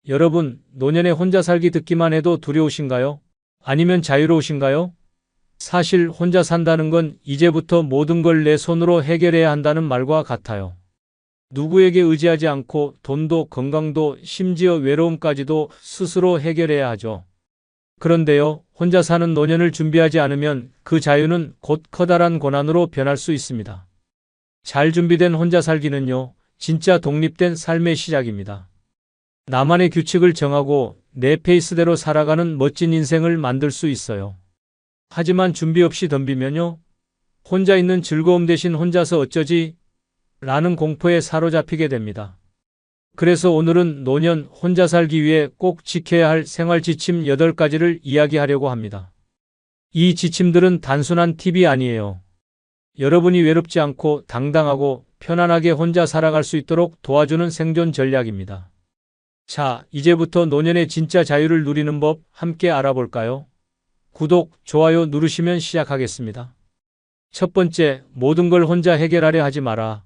여러분, 노년에 혼자 살기 듣기만 해도 두려우신가요? 아니면 자유로우신가요? 사실 혼자 산다는 건 이제부터 모든 걸 내 손으로 해결해야 한다는 말과 같아요. 누구에게 의지하지 않고 돈도 건강도 심지어 외로움까지도 스스로 해결해야 하죠. 그런데요, 혼자 사는 노년을 준비하지 않으면 그 자유는 곧 커다란 고난으로 변할 수 있습니다. 잘 준비된 혼자 살기는요, 진짜 독립된 삶의 시작입니다. 나만의 규칙을 정하고 내 페이스대로 살아가는 멋진 인생을 만들 수 있어요. 하지만 준비 없이 덤비면요, 혼자 있는 즐거움 대신 혼자서 어쩌지? 라는 공포에 사로잡히게 됩니다. 그래서 오늘은 노년 혼자 살기 위해 꼭 지켜야 할 생활 지침 8가지를 이야기하려고 합니다. 이 지침들은 단순한 팁이 아니에요. 여러분이 외롭지 않고 당당하고 편안하게 혼자 살아갈 수 있도록 도와주는 생존 전략입니다. 자, 이제부터 노년의 진짜 자유를 누리는 법 함께 알아볼까요? 구독, 좋아요 누르시면 시작하겠습니다. 첫 번째, 모든 걸 혼자 해결하려 하지 마라.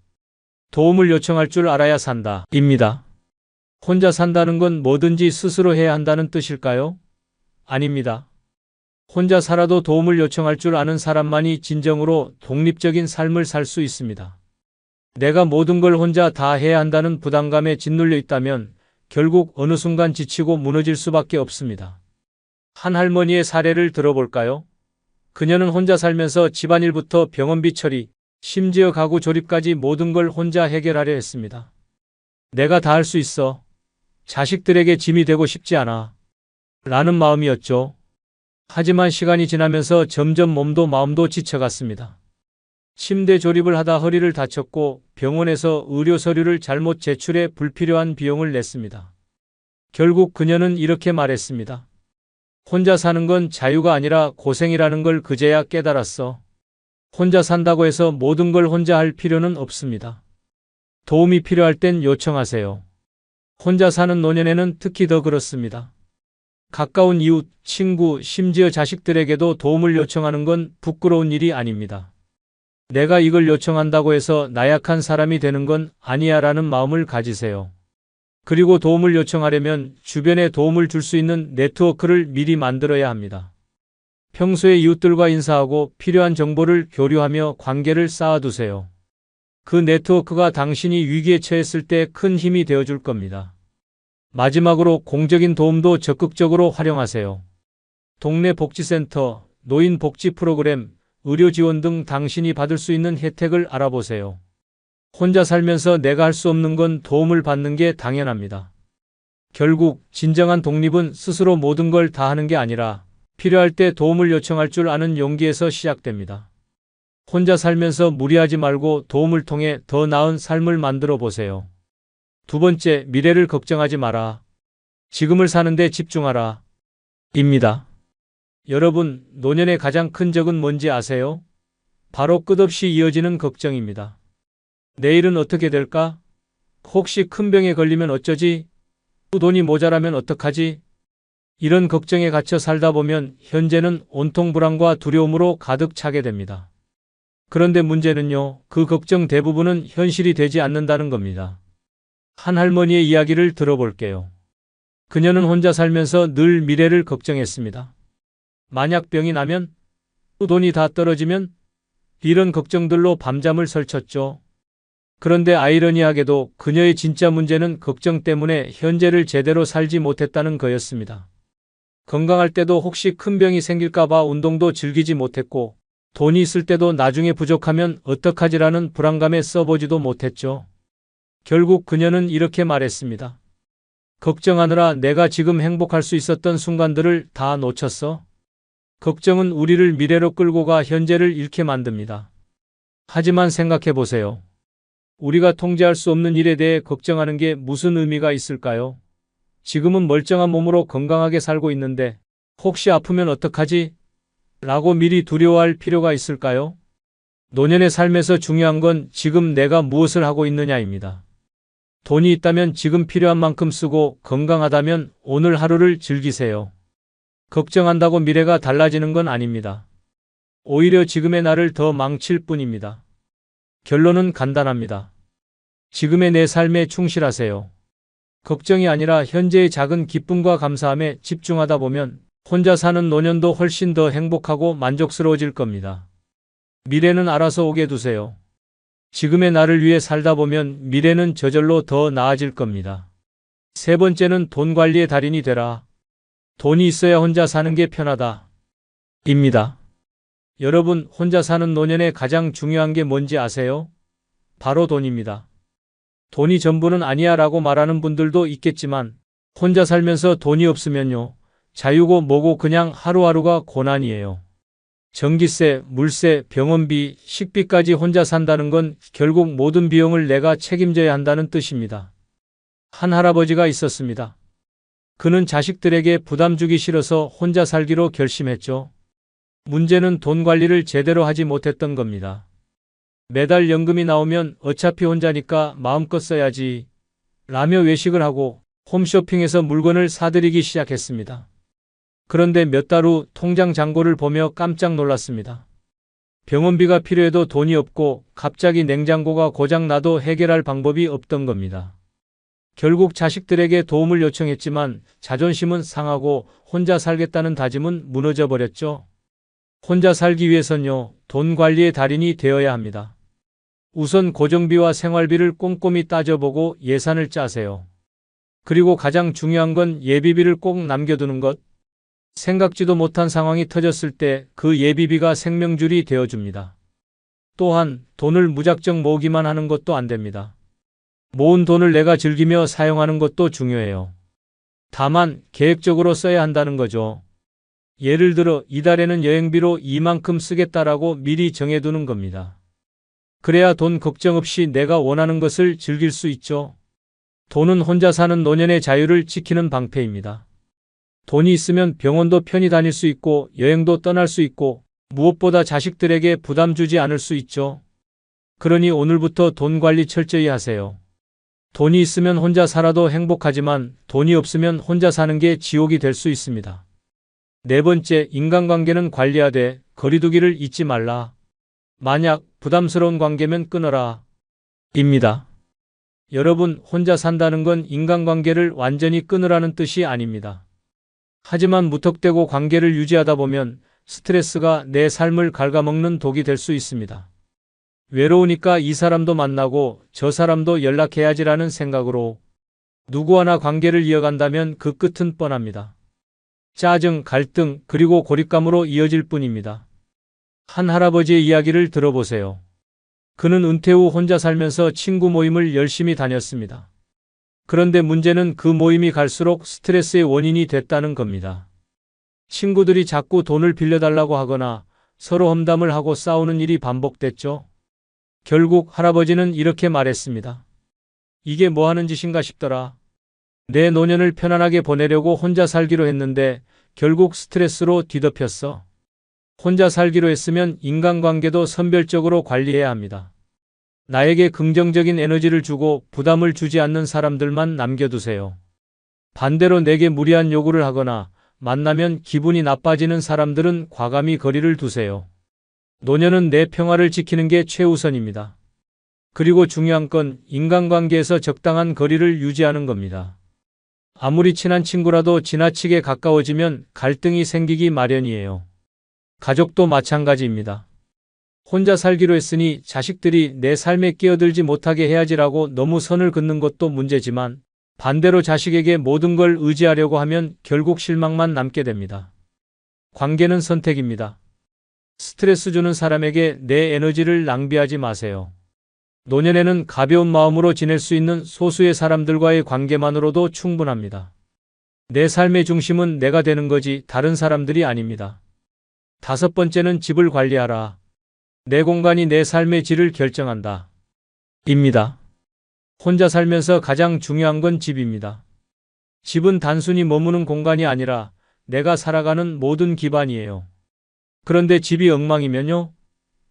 도움을 요청할 줄 알아야 산다. 입니다. 혼자 산다는 건 뭐든지 스스로 해야 한다는 뜻일까요? 아닙니다. 혼자 살아도 도움을 요청할 줄 아는 사람만이 진정으로 독립적인 삶을 살 수 있습니다. 내가 모든 걸 혼자 다 해야 한다는 부담감에 짓눌려 있다면 결국 어느 순간 지치고 무너질 수밖에 없습니다. 한 할머니의 사례를 들어볼까요? 그녀는 혼자 살면서 집안일부터 병원비 처리, 심지어 가구 조립까지 모든 걸 혼자 해결하려 했습니다. 내가 다 할 수 있어. 자식들에게 짐이 되고 싶지 않아. 라는 마음이었죠. 하지만 시간이 지나면서 점점 몸도 마음도 지쳐갔습니다. 침대 조립을 하다 허리를 다쳤고 병원에서 의료 서류를 잘못 제출해 불필요한 비용을 냈습니다. 결국 그녀는 이렇게 말했습니다. 혼자 사는 건 자유가 아니라 고생이라는 걸 그제야 깨달았어. 혼자 산다고 해서 모든 걸 혼자 할 필요는 없습니다. 도움이 필요할 땐 요청하세요. 혼자 사는 노년에는 특히 더 그렇습니다. 가까운 이웃, 친구, 심지어 자식들에게도 도움을 요청하는 건 부끄러운 일이 아닙니다. 내가 이걸 요청한다고 해서 나약한 사람이 되는 건 아니야 라는 마음을 가지세요. 그리고 도움을 요청하려면 주변에 도움을 줄 수 있는 네트워크를 미리 만들어야 합니다. 평소에 이웃들과 인사하고 필요한 정보를 교류하며 관계를 쌓아두세요. 그 네트워크가 당신이 위기에 처했을 때 큰 힘이 되어줄 겁니다. 마지막으로 공적인 도움도 적극적으로 활용하세요. 동네 복지센터, 노인 복지 프로그램, 의료 지원 등 당신이 받을 수 있는 혜택을 알아보세요. 혼자 살면서 내가 할 수 없는 건 도움을 받는 게 당연합니다. 결국 진정한 독립은 스스로 모든 걸 다 하는 게 아니라 필요할 때 도움을 요청할 줄 아는 용기에서 시작됩니다. 혼자 살면서 무리하지 말고 도움을 통해 더 나은 삶을 만들어 보세요. 두 번째, 미래를 걱정하지 마라. 지금을 사는데 집중하라. 입니다. 여러분, 노년의 가장 큰 적은 뭔지 아세요? 바로 끝없이 이어지는 걱정입니다. 내일은 어떻게 될까? 혹시 큰 병에 걸리면 어쩌지? 또 돈이 모자라면 어떡하지? 이런 걱정에 갇혀 살다 보면 현재는 온통 불안과 두려움으로 가득 차게 됩니다. 그런데 문제는요, 그 걱정 대부분은 현실이 되지 않는다는 겁니다. 한 할머니의 이야기를 들어볼게요. 그녀는 혼자 살면서 늘 미래를 걱정했습니다. 만약 병이 나면? 또 돈이 다 떨어지면? 이런 걱정들로 밤잠을 설쳤죠. 그런데 아이러니하게도 그녀의 진짜 문제는 걱정 때문에 현재를 제대로 살지 못했다는 거였습니다. 건강할 때도 혹시 큰 병이 생길까봐 운동도 즐기지 못했고, 돈이 있을 때도 나중에 부족하면 어떡하지라는 불안감에 써보지도 못했죠. 결국 그녀는 이렇게 말했습니다. 걱정하느라 내가 지금 행복할 수 있었던 순간들을 다 놓쳤어. 걱정은 우리를 미래로 끌고 가 현재를 잃게 만듭니다. 하지만 생각해 보세요. 우리가 통제할 수 없는 일에 대해 걱정하는 게 무슨 의미가 있을까요? 지금은 멀쩡한 몸으로 건강하게 살고 있는데 혹시 아프면 어떡하지? 라고 미리 두려워할 필요가 있을까요? 노년의 삶에서 중요한 건 지금 내가 무엇을 하고 있느냐입니다. 돈이 있다면 지금 필요한 만큼 쓰고 건강하다면 오늘 하루를 즐기세요. 걱정한다고 미래가 달라지는 건 아닙니다. 오히려 지금의 나를 더 망칠 뿐입니다. 결론은 간단합니다. 지금의 내 삶에 충실하세요. 걱정이 아니라 현재의 작은 기쁨과 감사함에 집중하다 보면 혼자 사는 노년도 훨씬 더 행복하고 만족스러워질 겁니다. 미래는 알아서 오게 두세요. 지금의 나를 위해 살다 보면 미래는 저절로 더 나아질 겁니다. 세 번째는 돈 관리의 달인이 되라. 돈이 있어야 혼자 사는 게 편하다. 입니다. 여러분, 혼자 사는 노년에 가장 중요한 게 뭔지 아세요? 바로 돈입니다. 돈이 전부는 아니야 라고 말하는 분들도 있겠지만 혼자 살면서 돈이 없으면요, 자유고 뭐고 그냥 하루하루가 고난이에요. 전기세, 물세, 병원비, 식비까지 혼자 산다는 건 결국 모든 비용을 내가 책임져야 한다는 뜻입니다. 한 할아버지가 있었습니다. 그는 자식들에게 부담 주기 싫어서 혼자 살기로 결심했죠. 문제는 돈 관리를 제대로 하지 못했던 겁니다. 매달 연금이 나오면 어차피 혼자니까 마음껏 써야지 라며 외식을 하고 홈쇼핑에서 물건을 사들이기 시작했습니다. 그런데 몇 달 후 통장 잔고를 보며 깜짝 놀랐습니다. 병원비가 필요해도 돈이 없고 갑자기 냉장고가 고장 나도 해결할 방법이 없던 겁니다. 결국 자식들에게 도움을 요청했지만 자존심은 상하고 혼자 살겠다는 다짐은 무너져 버렸죠. 혼자 살기 위해선요, 돈 관리의 달인이 되어야 합니다. 우선 고정비와 생활비를 꼼꼼히 따져보고 예산을 짜세요. 그리고 가장 중요한 건 예비비를 꼭 남겨두는 것. 생각지도 못한 상황이 터졌을 때 그 예비비가 생명줄이 되어줍니다. 또한 돈을 무작정 모으기만 하는 것도 안 됩니다. 모은 돈을 내가 즐기며 사용하는 것도 중요해요. 다만 계획적으로 써야 한다는 거죠. 예를 들어 이달에는 여행비로 이만큼 쓰겠다라고 미리 정해두는 겁니다. 그래야 돈 걱정 없이 내가 원하는 것을 즐길 수 있죠. 돈은 혼자 사는 노년의 자유를 지키는 방패입니다. 돈이 있으면 병원도 편히 다닐 수 있고 여행도 떠날 수 있고 무엇보다 자식들에게 부담 주지 않을 수 있죠. 그러니 오늘부터 돈 관리 철저히 하세요. 돈이 있으면 혼자 살아도 행복하지만 돈이 없으면 혼자 사는 게 지옥이 될 수 있습니다. 네 번째, 인간관계는 관리하되 거리두기를 잊지 말라. 만약 부담스러운 관계면 끊어라. 입니다. 여러분, 혼자 산다는 건 인간관계를 완전히 끊으라는 뜻이 아닙니다. 하지만 무턱대고 관계를 유지하다 보면 스트레스가 내 삶을 갉아먹는 독이 될 수 있습니다. 외로우니까 이 사람도 만나고 저 사람도 연락해야지라는 생각으로 누구 하나 관계를 이어간다면 그 끝은 뻔합니다. 짜증, 갈등, 그리고 고립감으로 이어질 뿐입니다. 한 할아버지의 이야기를 들어보세요. 그는 은퇴 후 혼자 살면서 친구 모임을 열심히 다녔습니다. 그런데 문제는 그 모임이 갈수록 스트레스의 원인이 됐다는 겁니다. 친구들이 자꾸 돈을 빌려달라고 하거나 서로 험담을 하고 싸우는 일이 반복됐죠. 결국 할아버지는 이렇게 말했습니다. 이게 뭐 하는 짓인가 싶더라. 내 노년을 편안하게 보내려고 혼자 살기로 했는데 결국 스트레스로 뒤덮였어. 혼자 살기로 했으면 인간관계도 선별적으로 관리해야 합니다. 나에게 긍정적인 에너지를 주고 부담을 주지 않는 사람들만 남겨두세요. 반대로 내게 무리한 요구를 하거나 만나면 기분이 나빠지는 사람들은 과감히 거리를 두세요. 노년은 내 평화를 지키는 게 최우선입니다. 그리고 중요한 건 인간관계에서 적당한 거리를 유지하는 겁니다. 아무리 친한 친구라도 지나치게 가까워지면 갈등이 생기기 마련이에요. 가족도 마찬가지입니다. 혼자 살기로 했으니 자식들이 내 삶에 끼어들지 못하게 해야지라고 너무 선을 긋는 것도 문제지만 반대로 자식에게 모든 걸 의지하려고 하면 결국 실망만 남게 됩니다. 관계는 선택입니다. 스트레스 주는 사람에게 내 에너지를 낭비하지 마세요. 노년에는 가벼운 마음으로 지낼 수 있는 소수의 사람들과의 관계만으로도 충분합니다. 내 삶의 중심은 내가 되는 거지 다른 사람들이 아닙니다. 다섯 번째는 집을 관리하라. 내 공간이 내 삶의 질을 결정한다. 입니다. 혼자 살면서 가장 중요한 건 집입니다. 집은 단순히 머무는 공간이 아니라 내가 살아가는 모든 기반이에요. 그런데 집이 엉망이면요,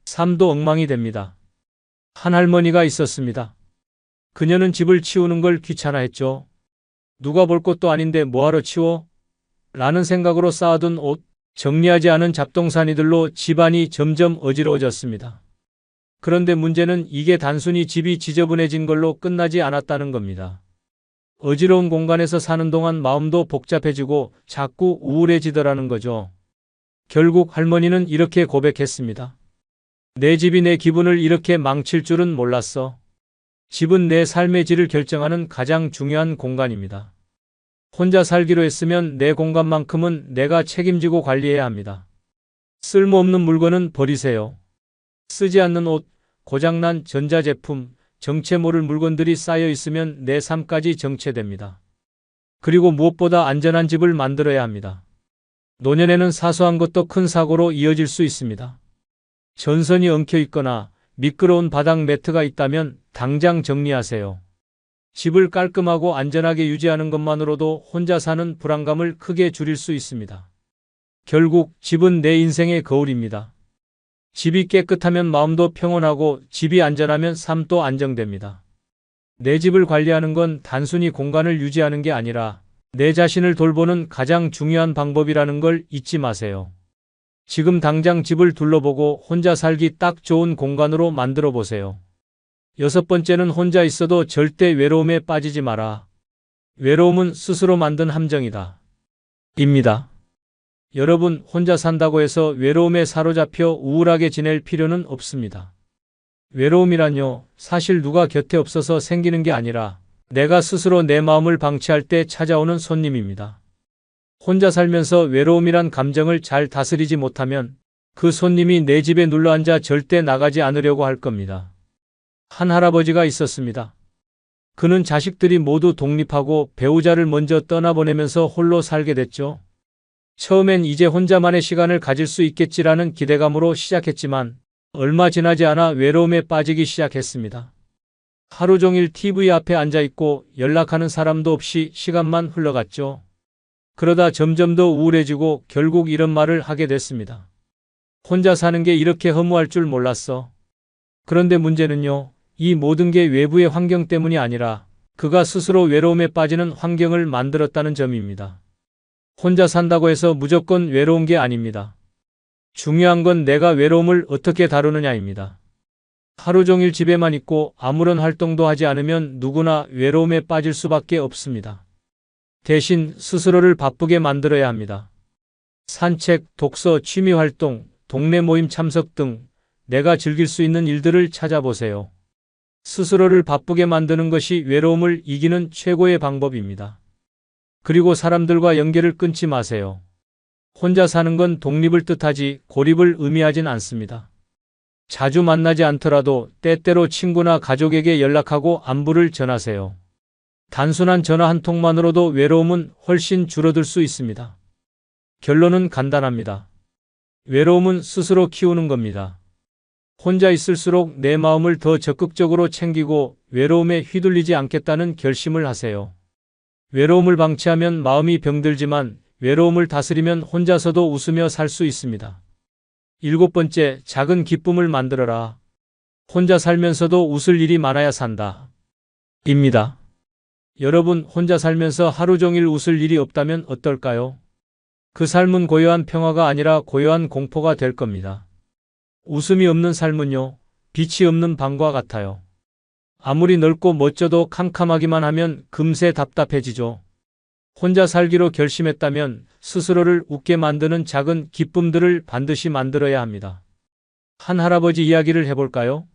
삶도 엉망이 됩니다. 한 할머니가 있었습니다. 그녀는 집을 치우는 걸 귀찮아했죠. 누가 볼 것도 아닌데 뭐하러 치워? 라는 생각으로 쌓아둔 옷, 정리하지 않은 잡동사니들로 집안이 점점 어지러워졌습니다. 그런데 문제는 이게 단순히 집이 지저분해진 걸로 끝나지 않았다는 겁니다. 어지러운 공간에서 사는 동안 마음도 복잡해지고 자꾸 우울해지더라는 거죠. 결국 할머니는 이렇게 고백했습니다. 내 집이 내 기분을 이렇게 망칠 줄은 몰랐어. 집은 내 삶의 질을 결정하는 가장 중요한 공간입니다. 혼자 살기로 했으면 내 공간만큼은 내가 책임지고 관리해야 합니다. 쓸모없는 물건은 버리세요. 쓰지 않는 옷, 고장난 전자제품, 정체 모를 물건들이 쌓여 있으면 내 삶까지 정체됩니다. 그리고 무엇보다 안전한 집을 만들어야 합니다. 노년에는 사소한 것도 큰 사고로 이어질 수 있습니다. 전선이 엉켜 있거나 미끄러운 바닥 매트가 있다면 당장 정리하세요. 집을 깔끔하고 안전하게 유지하는 것만으로도 혼자 사는 불안감을 크게 줄일 수 있습니다. 결국 집은 내 인생의 거울입니다. 집이 깨끗하면 마음도 평온하고 집이 안전하면 삶도 안정됩니다. 내 집을 관리하는 건 단순히 공간을 유지하는 게 아니라 내 자신을 돌보는 가장 중요한 방법이라는 걸 잊지 마세요. 지금 당장 집을 둘러보고 혼자 살기 딱 좋은 공간으로 만들어 보세요. 6번째는 혼자 있어도 절대 외로움에 빠지지 마라. 외로움은 스스로 만든 함정이다. 입니다. 여러분, 혼자 산다고 해서 외로움에 사로잡혀 우울하게 지낼 필요는 없습니다. 외로움이란요, 사실 누가 곁에 없어서 생기는 게 아니라 내가 스스로 내 마음을 방치할 때 찾아오는 손님입니다. 혼자 살면서 외로움이란 감정을 잘 다스리지 못하면 그 손님이 내 집에 눌러앉아 절대 나가지 않으려고 할 겁니다. 한 할아버지가 있었습니다. 그는 자식들이 모두 독립하고 배우자를 먼저 떠나보내면서 홀로 살게 됐죠. 처음엔 이제 혼자만의 시간을 가질 수 있겠지라는 기대감으로 시작했지만 얼마 지나지 않아 외로움에 빠지기 시작했습니다. 하루 종일 TV 앞에 앉아있고 연락하는 사람도 없이 시간만 흘러갔죠. 그러다 점점 더 우울해지고 결국 이런 말을 하게 됐습니다. 혼자 사는 게 이렇게 허무할 줄 몰랐어. 그런데 문제는요, 이 모든 게 외부의 환경 때문이 아니라 그가 스스로 외로움에 빠지는 환경을 만들었다는 점입니다. 혼자 산다고 해서 무조건 외로운 게 아닙니다. 중요한 건 내가 외로움을 어떻게 다루느냐입니다. 하루 종일 집에만 있고 아무런 활동도 하지 않으면 누구나 외로움에 빠질 수밖에 없습니다. 대신 스스로를 바쁘게 만들어야 합니다. 산책, 독서, 취미활동, 동네 모임 참석 등 내가 즐길 수 있는 일들을 찾아보세요. 스스로를 바쁘게 만드는 것이 외로움을 이기는 최고의 방법입니다. 그리고 사람들과 연결을 끊지 마세요. 혼자 사는 건 독립을 뜻하지 고립을 의미하진 않습니다. 자주 만나지 않더라도 때때로 친구나 가족에게 연락하고 안부를 전하세요. 단순한 전화 한 통만으로도 외로움은 훨씬 줄어들 수 있습니다. 결론은 간단합니다. 외로움은 스스로 키우는 겁니다. 혼자 있을수록 내 마음을 더 적극적으로 챙기고 외로움에 휘둘리지 않겠다는 결심을 하세요. 외로움을 방치하면 마음이 병들지만 외로움을 다스리면 혼자서도 웃으며 살 수 있습니다. 7번째, 작은 기쁨을 만들어라. 혼자 살면서도 웃을 일이 많아야 산다. 입니다. 여러분, 혼자 살면서 하루 종일 웃을 일이 없다면 어떨까요? 그 삶은 고요한 평화가 아니라 고요한 공포가 될 겁니다. 웃음이 없는 삶은요, 빛이 없는 방과 같아요. 아무리 넓고 멋져도 캄캄하기만 하면 금세 답답해지죠. 혼자 살기로 결심했다면 스스로를 웃게 만드는 작은 기쁨들을 반드시 만들어야 합니다. 한 할아버지 이야기를 해볼까요?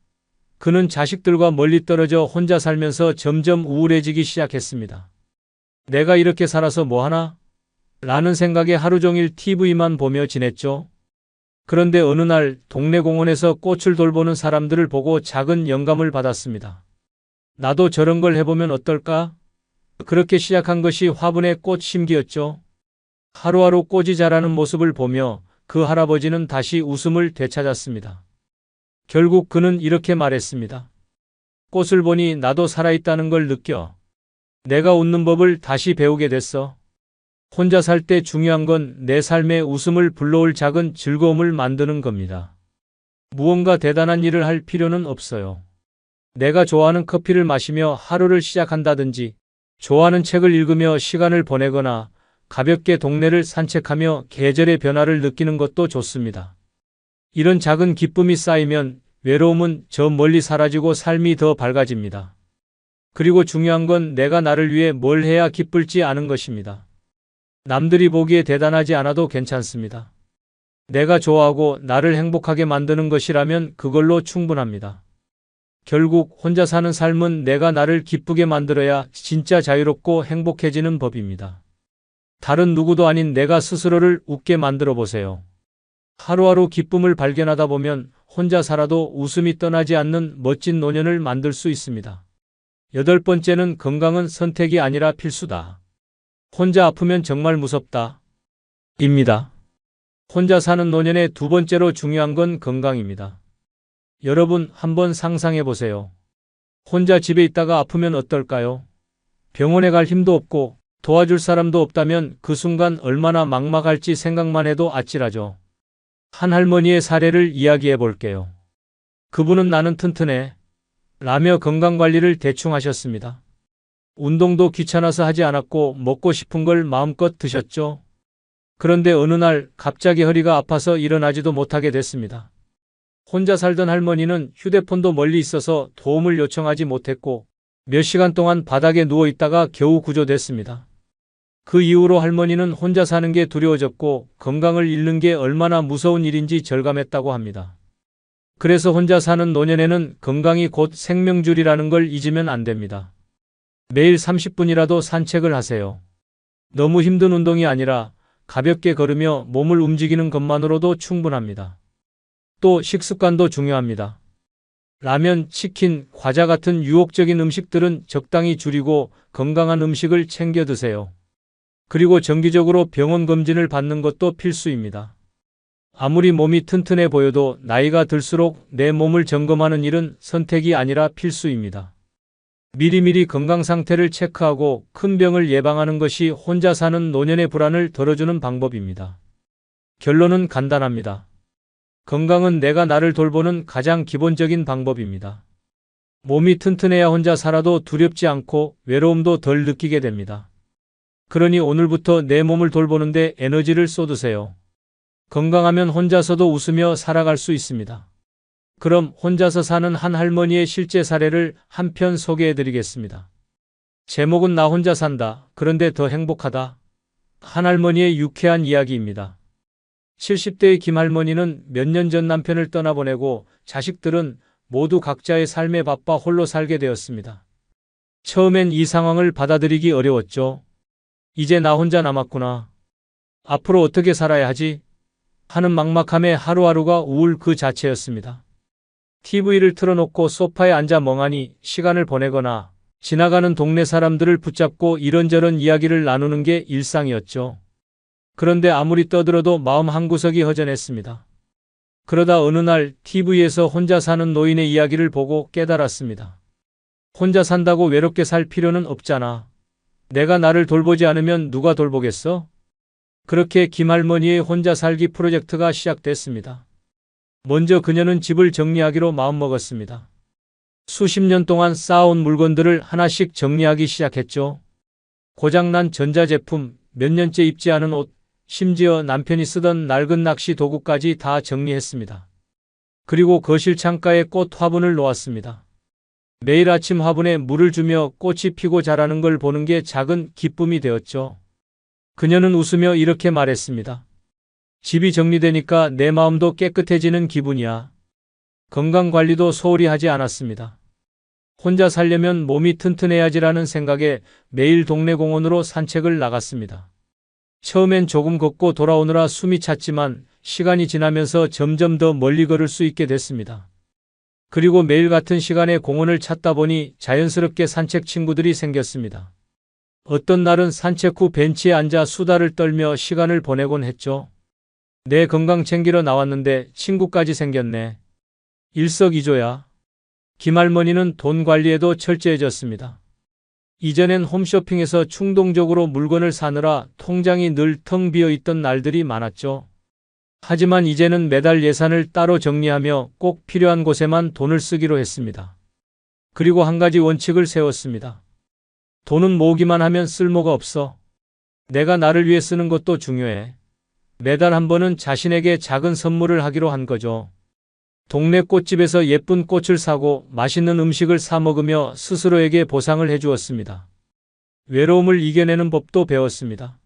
그는 자식들과 멀리 떨어져 혼자 살면서 점점 우울해지기 시작했습니다. 내가 이렇게 살아서 뭐하나? 라는 생각에 하루 종일 TV만 보며 지냈죠. 그런데 어느 날 동네 공원에서 꽃을 돌보는 사람들을 보고 작은 영감을 받았습니다. 나도 저런 걸 해보면 어떨까? 그렇게 시작한 것이 화분의 꽃 심기였죠. 하루하루 꽃이 자라는 모습을 보며 그 할아버지는 다시 웃음을 되찾았습니다. 결국 그는 이렇게 말했습니다. 꽃을 보니 나도 살아있다는 걸 느껴. 내가 웃는 법을 다시 배우게 됐어. 혼자 살 때 중요한 건 내 삶에 웃음을 불러올 작은 즐거움을 만드는 겁니다. 무언가 대단한 일을 할 필요는 없어요. 내가 좋아하는 커피를 마시며 하루를 시작한다든지, 좋아하는 책을 읽으며 시간을 보내거나 가볍게 동네를 산책하며 계절의 변화를 느끼는 것도 좋습니다. 이런 작은 기쁨이 쌓이면 외로움은 저 멀리 사라지고 삶이 더 밝아집니다. 그리고 중요한 건 내가 나를 위해 뭘 해야 기쁠지 아는 것입니다. 남들이 보기에 대단하지 않아도 괜찮습니다. 내가 좋아하고 나를 행복하게 만드는 것이라면 그걸로 충분합니다. 결국 혼자 사는 삶은 내가 나를 기쁘게 만들어야 진짜 자유롭고 행복해지는 법입니다. 다른 누구도 아닌 내가 스스로를 웃게 만들어 보세요. 하루하루 기쁨을 발견하다 보면 혼자 살아도 웃음이 떠나지 않는 멋진 노년을 만들 수 있습니다. 8번째는 건강은 선택이 아니라 필수다. 혼자 아프면 정말 무섭다. 입니다. 혼자 사는 노년의 2번째로 중요한 건 건강입니다. 여러분 한번 상상해 보세요. 혼자 집에 있다가 아프면 어떨까요? 병원에 갈 힘도 없고 도와줄 사람도 없다면 그 순간 얼마나 막막할지 생각만 해도 아찔하죠. 한 할머니의 사례를 이야기해 볼게요. 그분은 나는 튼튼해 라며 건강관리를 대충 하셨습니다. 운동도 귀찮아서 하지 않았고 먹고 싶은 걸 마음껏 드셨죠. 그런데 어느 날 갑자기 허리가 아파서 일어나지도 못하게 됐습니다. 혼자 살던 할머니는 휴대폰도 멀리 있어서 도움을 요청하지 못했고 몇 시간 동안 바닥에 누워 있다가 겨우 구조됐습니다. 그 이후로 할머니는 혼자 사는 게 두려워졌고 건강을 잃는 게 얼마나 무서운 일인지 절감했다고 합니다. 그래서 혼자 사는 노년에는 건강이 곧 생명줄이라는 걸 잊으면 안 됩니다. 매일 30분이라도 산책을 하세요. 너무 힘든 운동이 아니라 가볍게 걸으며 몸을 움직이는 것만으로도 충분합니다. 또 식습관도 중요합니다. 라면, 치킨, 과자 같은 유혹적인 음식들은 적당히 줄이고 건강한 음식을 챙겨 드세요. 그리고 정기적으로 병원 검진을 받는 것도 필수입니다. 아무리 몸이 튼튼해 보여도 나이가 들수록 내 몸을 점검하는 일은 선택이 아니라 필수입니다. 미리미리 건강 상태를 체크하고 큰 병을 예방하는 것이 혼자 사는 노년의 불안을 덜어주는 방법입니다. 결론은 간단합니다. 건강은 내가 나를 돌보는 가장 기본적인 방법입니다. 몸이 튼튼해야 혼자 살아도 두렵지 않고 외로움도 덜 느끼게 됩니다. 그러니 오늘부터 내 몸을 돌보는데 에너지를 쏟으세요. 건강하면 혼자서도 웃으며 살아갈 수 있습니다. 그럼 혼자서 사는 한 할머니의 실제 사례를 한 편 소개해 드리겠습니다. 제목은 나 혼자 산다. 그런데 더 행복하다. 한 할머니의 유쾌한 이야기입니다. 70대의 김할머니는 몇 년 전 남편을 떠나보내고 자식들은 모두 각자의 삶에 바빠 홀로 살게 되었습니다. 처음엔 이 상황을 받아들이기 어려웠죠. 이제 나 혼자 남았구나. 앞으로 어떻게 살아야 하지? 하는 막막함에 하루하루가 우울 그 자체였습니다. TV를 틀어놓고 소파에 앉아 멍하니 시간을 보내거나 지나가는 동네 사람들을 붙잡고 이런저런 이야기를 나누는 게 일상이었죠. 그런데 아무리 떠들어도 마음 한구석이 허전했습니다. 그러다 어느 날 TV에서 혼자 사는 노인의 이야기를 보고 깨달았습니다. 혼자 산다고 외롭게 살 필요는 없잖아. 내가 나를 돌보지 않으면 누가 돌보겠어? 그렇게 김할머니의 혼자 살기 프로젝트가 시작됐습니다. 먼저 그녀는 집을 정리하기로 마음먹었습니다. 수십 년 동안 쌓아온 물건들을 하나씩 정리하기 시작했죠. 고장난 전자제품, 몇 년째 입지 않은 옷, 심지어 남편이 쓰던 낡은 낚시 도구까지 다 정리했습니다. 그리고 거실 창가에 꽃 화분을 놓았습니다. 매일 아침 화분에 물을 주며 꽃이 피고 자라는 걸 보는 게 작은 기쁨이 되었죠. 그녀는 웃으며 이렇게 말했습니다. 집이 정리되니까 내 마음도 깨끗해지는 기분이야. 건강관리도 소홀히 하지 않았습니다. 혼자 살려면 몸이 튼튼해야지라는 생각에 매일 동네 공원으로 산책을 나갔습니다. 처음엔 조금 걷고 돌아오느라 숨이 찼지만 시간이 지나면서 점점 더 멀리 걸을 수 있게 됐습니다. 그리고 매일 같은 시간에 공원을 찾다 보니 자연스럽게 산책 친구들이 생겼습니다. 어떤 날은 산책 후 벤치에 앉아 수다를 떨며 시간을 보내곤 했죠. 내 건강 챙기러 나왔는데 친구까지 생겼네. 일석이조야. 김할머니는 돈 관리에도 철저해졌습니다. 이전엔 홈쇼핑에서 충동적으로 물건을 사느라 통장이 늘 텅 비어 있던 날들이 많았죠. 하지만 이제는 매달 예산을 따로 정리하며 꼭 필요한 곳에만 돈을 쓰기로 했습니다. 그리고 한 가지 원칙을 세웠습니다. 돈은 모으기만 하면 쓸모가 없어. 내가 나를 위해 쓰는 것도 중요해. 매달 한 번은 자신에게 작은 선물을 하기로 한 거죠. 동네 꽃집에서 예쁜 꽃을 사고 맛있는 음식을 사 먹으며 스스로에게 보상을 해주었습니다. 외로움을 이겨내는 법도 배웠습니다.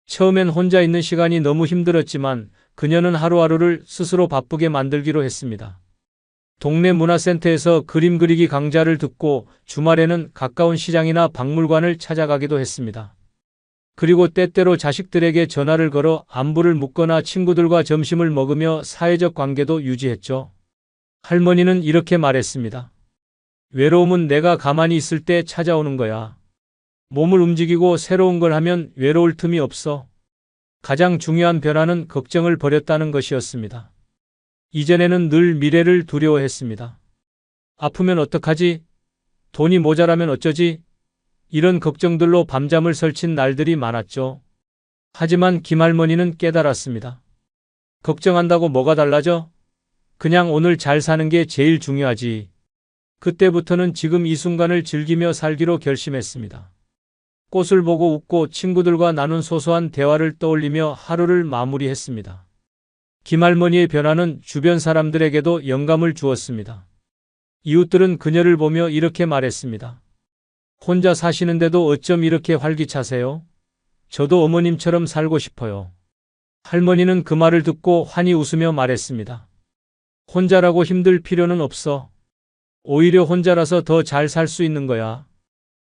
처음엔 혼자 있는 시간이 너무 힘들었지만 그녀는 하루하루를 스스로 바쁘게 만들기로 했습니다. 동네 문화센터에서 그림 그리기 강좌를 듣고 주말에는 가까운 시장이나 박물관을 찾아가기도 했습니다. 그리고 때때로 자식들에게 전화를 걸어 안부를 묻거나 친구들과 점심을 먹으며 사회적 관계도 유지했죠. 할머니는 이렇게 말했습니다. 외로움은 내가 가만히 있을 때 찾아오는 거야. 몸을 움직이고 새로운 걸 하면 외로울 틈이 없어. 가장 중요한 변화는 걱정을 버렸다는 것이었습니다. 이전에는 늘 미래를 두려워했습니다. 아프면 어떡하지? 돈이 모자라면 어쩌지? 이런 걱정들로 밤잠을 설친 날들이 많았죠. 하지만 김할머니는 깨달았습니다. 걱정한다고 뭐가 달라져? 그냥 오늘 잘 사는 게 제일 중요하지. 그때부터는 지금 이 순간을 즐기며 살기로 결심했습니다. 꽃을 보고 웃고 친구들과 나눈 소소한 대화를 떠올리며 하루를 마무리했습니다. 김할머니의 변화는 주변 사람들에게도 영감을 주었습니다. 이웃들은 그녀를 보며 이렇게 말했습니다. 혼자 사시는데도 어쩜 이렇게 활기차세요? 저도 어머님처럼 살고 싶어요. 할머니는 그 말을 듣고 환히 웃으며 말했습니다. 혼자라고 힘들 필요는 없어. 오히려 혼자라서 더 잘 살 수 있는 거야.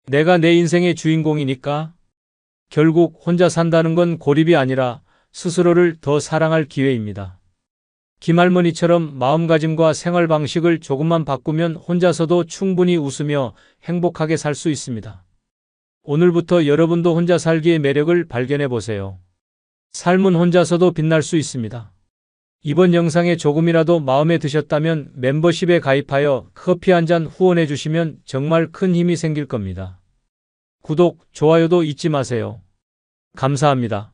내가 내 인생의 주인공이니까. 결국 혼자 산다는 건 고립이 아니라 스스로를 더 사랑할 기회입니다. 김할머니처럼 마음가짐과 생활 방식을 조금만 바꾸면 혼자서도 충분히 웃으며 행복하게 살 수 있습니다. 오늘부터 여러분도 혼자 살기의 매력을 발견해 보세요. 삶은 혼자서도 빛날 수 있습니다. 이번 영상에 조금이라도 마음에 드셨다면 멤버십에 가입하여 커피 한 잔 후원해 주시면 정말 큰 힘이 생길 겁니다. 구독, 좋아요도 잊지 마세요. 감사합니다.